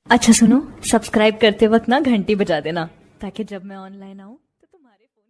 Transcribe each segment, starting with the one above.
अच्छा सुनो, सब्सक्राइब करते वक्त ना घंटी बजा देना ताकि जब मैं ऑनलाइन आऊँ तो तुम्हारे फोन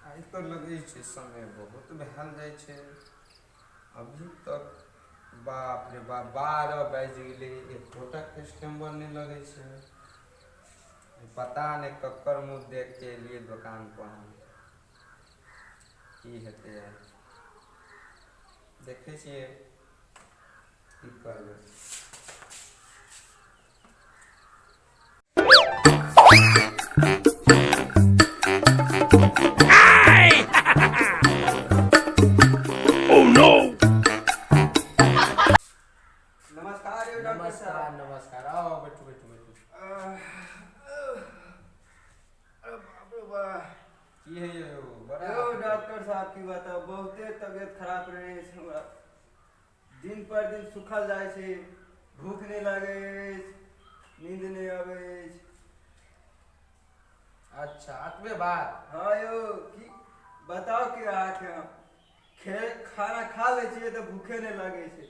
आई तो लगे छे समय बहुत भैल जाए छे। अभी तक बाप रे बाप 12 बज गए, एकोटा कस्टमर नहीं लगे छे। पता नहीं कक्कर मुँह देख के लिए दुकान पर हम की हेते देखे छिए की करबे। नमस्कार डॉक्टर साहब। नमस्कार आओ बैठो बैठो बैठो। की है ये बड़ा डॉक्टर साहब की बताओ, बहुते तबियत खराब रहे छै हमरा। दिन पर दिन सुखल जाए छै, भूख नहीं लगे, नींद नहीं आवे। अच्छा अतबे बात। हाँ यो की बताओ कि खाना खा ले छिए तो भूखे नहीं लगे छै,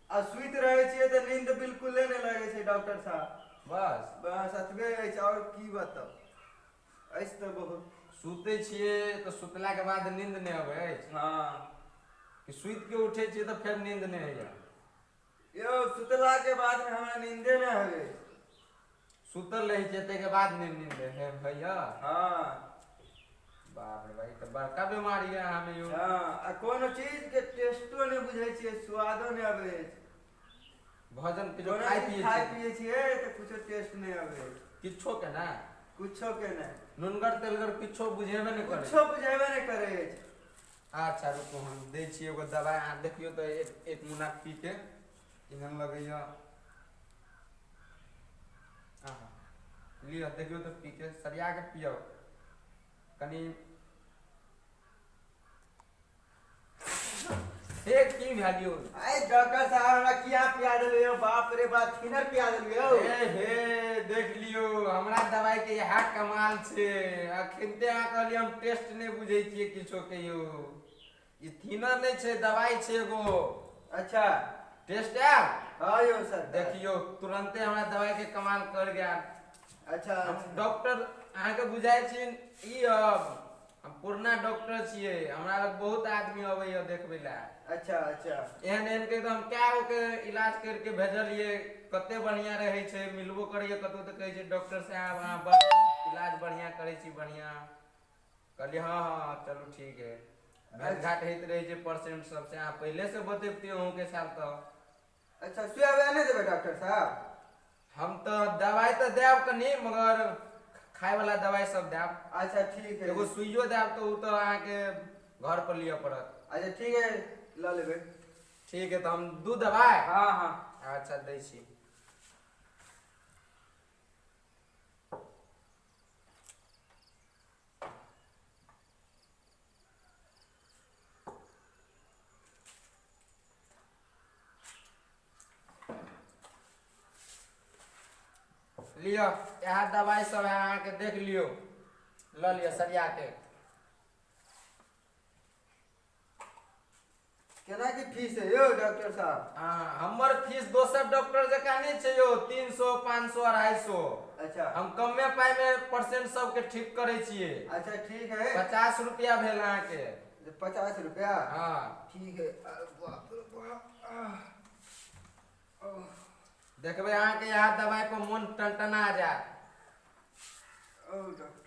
आ सुइत रहे छिए तो नींद बिल्कुल नहीं लगे छै डॉक्टर साहब। बस अतबे अछि, और की बताओ। ऐसे तो बहुत सुते छिए तो सुतला के बाद नींद नहीं आवे अछि। हाँ कि सुइत के उठे छिए तो फिर नींद नहीं होइया। यो सुतला के बाद में हमरा नींदे नहीं आवे। सुतल रही छिए के बाद नींद होइया। हाँ बाप रे भाई तो बड़का बीमारी है हमें यो। हाँ, आ कोनो चीज के टेस्टो नहीं बुझे छिए, स्वादो नहीं आवे। भोजन के जो कोनो खाई चीज खाए पिए छिए तो कुछो टेस्ट नहीं आवे, किच्छो के ना कुछो के नहीं, नुनगर तेलगर किच्छो बुझेबे नहीं करे। कुछो बुझेबे नहीं करे। अच्छा रुको हम दे छिए एगो दवाई, अहाँ देखियो तो एक मुन्ना पी के इहन लगैया। लियो देखियो तो पी के सरिया के पियो कनी। एक की वैल्यू आई डॉक्टर साहब हमरा किया पिया देलिए हो, बाप रे बाप थिनर पिया देलिए हो। हे देख लियो हमरा दवाई के यह कमाल छे। अखनते आ कहलिए हम टेस्ट नहीं बुझे छिए किछो के यो। ई थिनर नहीं छे, दवाई छे एगो। अच्छा टेस्ट आयल। हाँ यो सर देखियो तुरंते हमरा दवाई के कमाल कर गया। अच्छा डॉक्टर अहाँ के बुझाई छी ई हम पुरना डॉक्टर छिए, हमरा लग बहुत आदमी अबैया देखबै ला। अच्छा अच्छा एहन एहन के तो हम क्या के इलाज करके भेजलिए, कते बढ़िया रहे छे, मिलबो करिए कतो तो कहे छे डॉक्टर साहब अहाँ बस इलाज बढ़िया करे छी बढ़िया कहलिए हाँ हाँ चलो ठीक है भेंट घाट होइत रहे छै परसेंट सबसे अहाँ पहले से बतेबती अहूँ के साथ तो अच्छा सुइया वैया नहीं देबे डॉक्टर साहब? हम तो दवाई तो देव कनी मगर खाए वाला दवाई सब देव। अच्छा ठीक है। एगो सुइयो देव तो उ तो अहाँ के घर पर लिया पड़त। अच्छा ठीक है ला लेबे। ठीक है तो हम दू दवाई हाँ हाँ अच्छा दै छी। लियो यहाँ दवाई सब है अहाँ के देख लियो ल लियो सरिया के। केना की फीस है यो डॉक्टर साहब? हाँ हमर फीस दोसर डॉक्टर जका नहीं छै यो 300 500 250। अच्छा हम कमे पाई में परसेंट सब के ठीक करे छिए। अच्छा ठीक है 50 रुपया भेल अहाँ के। 50 रुपया? हाँ ठीक है। बाप रे बाप। देखबे अहाँ के यहाँ दवाई पर मन टनटना जाए। डॉक्टर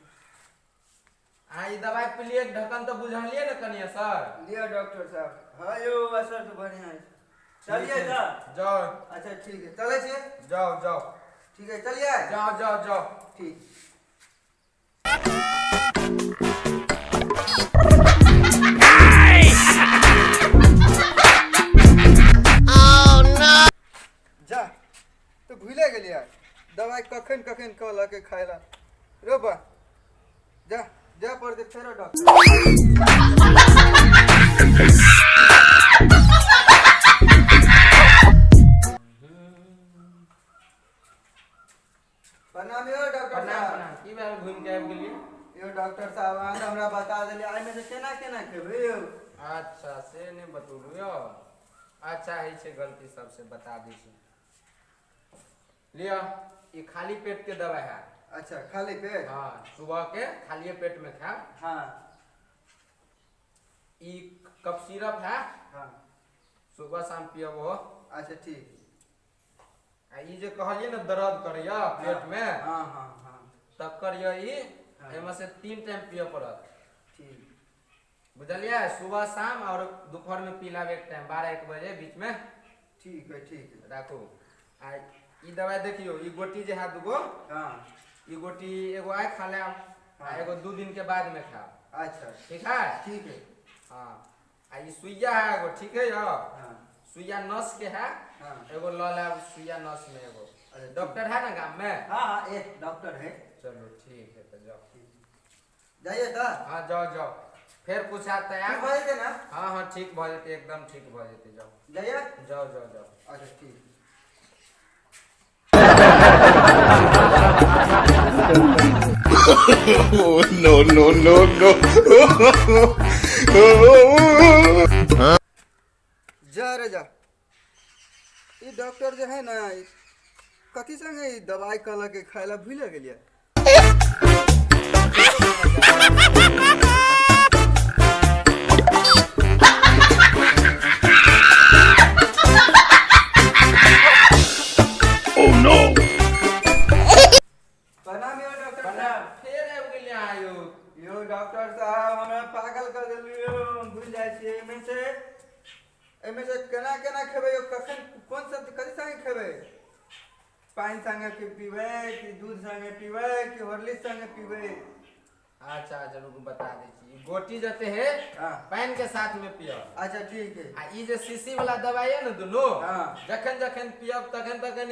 हाँ ये दवाई पीलिए ढक्कन तो बुझलिए न कनिया सर? लिया डॉक्टर साहब। हाँ यो असर तो बढ़िया है। चलिए ना। जाओ। अच्छा ठीक है चले छिए। जाओ जाओ। ठीक है चलिए। जाओ जाओ जाओ। ठीक। जा तो भूले गेलिए दवाई कखन कखन कहला के खायला रो बा जा जा पर दे फेरो डॉक्टर। प्रणाम यो डॉक्टर प्रणाम साहब। प्रणाम की बार घूम के आबि गेलिए? यो डॉक्टर साहब अहाँ तो हमरा बता देलिए आइ में से केना केना खेबै यो? अच्छा से नहीं बतौलू यो। अच्छा है छै गलती सबसे बता दी छी। लिया ये खाली पेट के दवाई है। अच्छा खाली पेट? हाँ सुबह के खाली पेट में खा। हाँ ये कफ सिरप है हाँ सुबह शाम पियब हो। अच्छा ठीक। आ ये जे कहलिए ना दर्द करैया पेट में हाँ हाँ हाँ तकर ये हाँ। एमे से 3 टाइम पिय पड़त। ठीक बुझलिए सुबह शाम और दोपहर में पी लाब एक टाइम 12-1 बजे बीच में। ठीक है राखू। आ ई दवाई देखियो ई गोटी जे है दुगो हाँ ई गोटी एगो आइ खा ले आ एगो 2 दिन के बाद में खा। अच्छा ठीक है? ठीक है। हाँ आ ई सुइया है एगो ठीक है यो? हाँ सुइया नस के है हाँ एगो ल ले सुइया नस में एगो। अरे डॉक्टर है ना गांव में? हाँ हाँ एक डॉक्टर है। चलो ठीक है तो जाओ। जाइए तो हाँ जाओ जाओ फिर पूछा ठीक तैयार। भऽ जेतै ना? हाँ हाँ ठीक भ जेतै एकदम ठीक भ जेतै जाओ जाइए। जाओ जाओ जाओ। अच्छा ठीक। no, no, no, no. जा रे जा ई डॉक्टर जो है ना कथी संगे ई दवाई कहला के खायला भूल गेलिए। Oh no. प्रणाम यो डॉक्टर बना साहब। फिर आबि गेलिए आयो। यो डॉक्टर साहब हमरा पागल कर देलिए भूल जाय छी एमे से केना केना खेबै यो कखन कोन सब कथी संगे खेबै? पानी संगे पीबै कि दूध संगे पीबै कि हॉर्लिक्स संगे पीबै? अच्छा जरूर बता दै छी गोटी जते है हाँ। पानी के साथ में पियो। अच्छा ठीक है। आ ई जे शीशी वाला दवाई है ना दोनों हाँ। जखन जखन पियब तखन तखन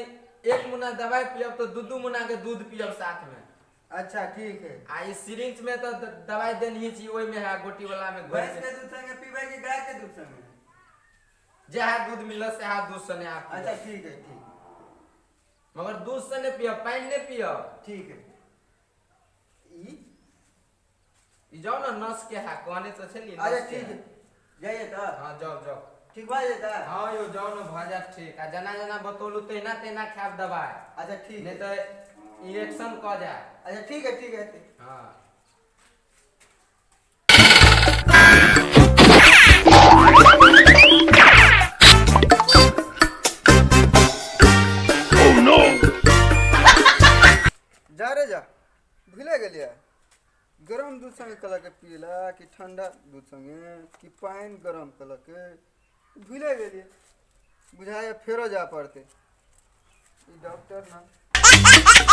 1 मुना दवाई पियब तो 2 मुना के दूध पियब साथ में। अच्छा ठीक है। आ ई सिरिंज में तो दवाई देनी छी ओइ में है गोटी वाला में घोल भैंस के दूध संगे पीबै कि गाय के दूध संगे? जहाँ दूध मिलत से दूध सने आप पियब। अच्छा ठीक है ठीक। मगर दूध से नहीं पियब पानी नहीं पियब। ठीक है। ई जाओ ना नस के है कहने तो चलिए। अच्छा ठीक है जाइए तो। हाँ जाओ जाओ। ठीक भऽ जेतै? हाँ यो जाओ ना भजा ठीक आ जना जना बतौलू तेना तेना खाब दवाई अच्छा ठीक नहीं है। तो इलेक्शन क जाए। अच्छा ठीक है ठीक है। हाँ Oh no. जा रे जा भूले गेलिए गरम दूध संगे कल के पियला कि ठंडा दूध संगे कि पानी गरम कल के भूले गेलिए बुझाए फेरो जा पड़ते ई डॉक्टर ना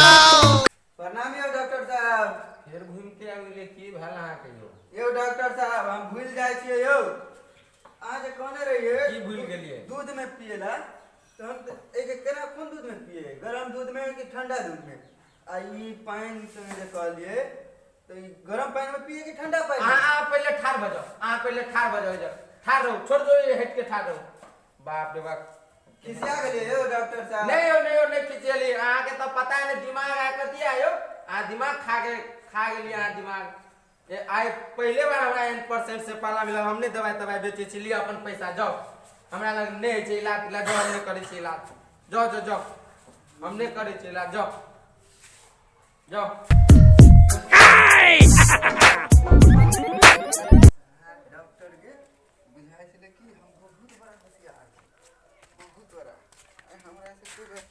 प्रणाम यो डॉक्टर साहब फिर घूम के आगे की भेल अहाँ के यो डॉक्टर साहब हम भूल जाए छियै यो आज कहने रहिए की भूल गेलिए दूध में पिएला तो हम एक केना कौन दूध में पिए गरम दूध में कि ठंडा दूध में आ ई पानी संगे जे कहलिए तो ई गरम पानी में पिए कि ठंडा पानी में? आ पहले ठार बजाओ आ पहले ठार बजाओ जा ठार रहो छोड़ दो ये हट के ठार रहो बाप रे बाप खिसिया गेलिए यो डॉक्टर साहब नहीं खिचेली अहाँ के तो पता है दिमाग आ कर दिया यो आ दिमाग खा गेली अहाँ दिमाग ये आए पहले बार हमरा 1% से पाला मिला हमने दवाई बेचे छी लिया अपन पैसा जाओ हमरा लग नहीं है इलाज जाओ हमने करे छी इलाज जाओ हमने करे छी इलाज जाओ डॉक्टर के बुझाई छले कि हम बहुत बड़ा होशियार छी बहुत बड़ा हमरा से कोई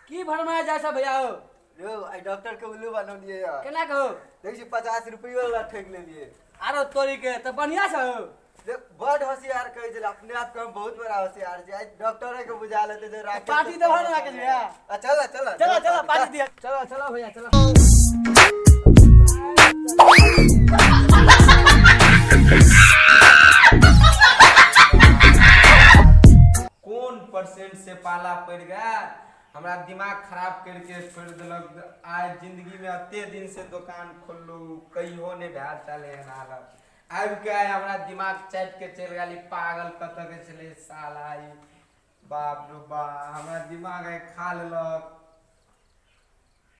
की भरमा जैसा भैया हो यो आई डॉक्टर के उल्लू बनो दिए यार केना कहो देखी 50 रुपया वाला ठेक ले लिए आरो तोरी के तो बढ़िया से हो देख बड़ होशियार कह दिल अपने आप को हम बहुत बड़ा होशियार छी आज डॉक्टर के बुझा लेते जे राकेश पार्टी दे भर राकेश भैया चल पार्टी दिया चलो भैया चलो कौन परसेंट से पाला पड़ गया हमरा दिमाग खराब करके छोड़ दिलक आज जिंदगी में अते दिन से दुकान खोललू कहियो ने भैल चले हालत आब के आय हमरा दिमाग चाट के चल गेली पागल कत के चले साला ई बाप रे बा हमरा दिमाग खा लेलक